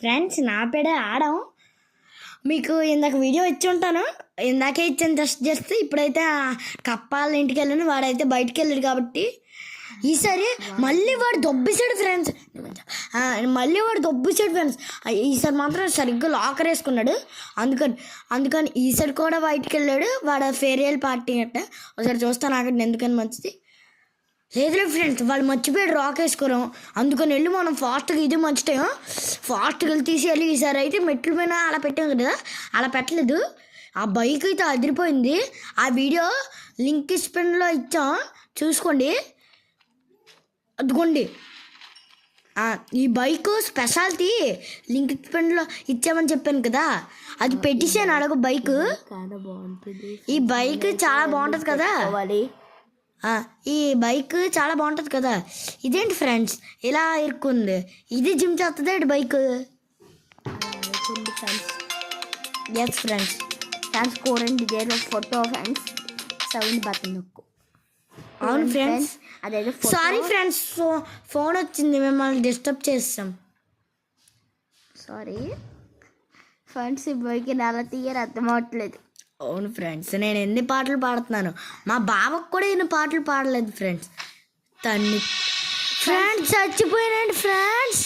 Friends నా పేడ ఆడం మీకు ఇందాక వీడియో ఇచ్చి ఉంటాను. ఇందాకే ఇచ్చాను జస్ట్ జస్ట్ ఇప్పుడైతే కప్పాల ఇంటికి వెళ్ళాను. వాడైతే బయటికి వెళ్ళాడు కాబట్టి ఈసారి మళ్ళీ వాడు దొబ్బేసాడు ఫ్రెండ్స్. ఫ్రెండ్స్ ఈసారి మాత్రం సరిగ్గా లాకర్ వేసుకున్నాడు. అందుకని ఈసారి కూడా బయటికి వెళ్ళాడు. వాడు ఫేర్వెల్ పార్టీ అంటే ఒకసారి చూస్తాను అక్కడ ఎందుకని మంచిది లేదు ఫ్రెండ్స్. వాళ్ళు మర్చిపోయాడు రాక్ వేసుకోవడం. అందుకని వెళ్ళి మనం ఫాస్ట్గా ఇది మంచి టైం ఫాస్ట్గా వెళ్ళి తీసేయాలి. ఈసారి అయితే మెట్ల పైన అలా పెట్టాం కదా, అలా పెట్టలేదు. ఆ బైక్ అయితే అదిరిపోయింది. ఆ వీడియో లింక్ స్పెన్లో ఇచ్చాం చూసుకోండి. అదిగోండి ఈ బైక్ స్పెషాలిటీ లింక్ స్పెన్లో ఇచ్చామని చెప్పాను కదా, అది పెట్టేసాను అడగ బైక్. ఈ బైక్ చాలా బాగుంటుంది కదా, ఈ బైక్ చాలా బాగుంటుంది కదా. ఇదేంటి ఫ్రెండ్స్ ఇలా ఇరుక్కుంది, ఇది జిమ్ చేస్తుంది ఏంటి బైక్. ఎస్ ఫ్రెండ్స్ ఫ్రెండ్స్ కోరండి ఫోటో ఫ్రెండ్స్ సౌండ్ బటన్ నొక్కు. అవును ఫ్రెండ్స్, అదైతే సారీ ఫ్రెండ్స్ ఫోన్ వచ్చింది, మిమ్మల్ని డిస్టర్బ్ చేస్తాం. సారీ ఫ్రెండ్స్, ఈ బైక్ ఎలా తీయాలి అర్థం అవ్వట్లేదు. అవును ఫ్రెండ్స్, నేను ఎన్ని పాటలు పాడుతున్నాను, మా బావకు కూడా ఎన్ని పాటలు పాడలేదు ఫ్రెండ్స్. తన్ని ఫ్రెండ్స్ చచ్చిపోయినండి ఫ్రెండ్స్.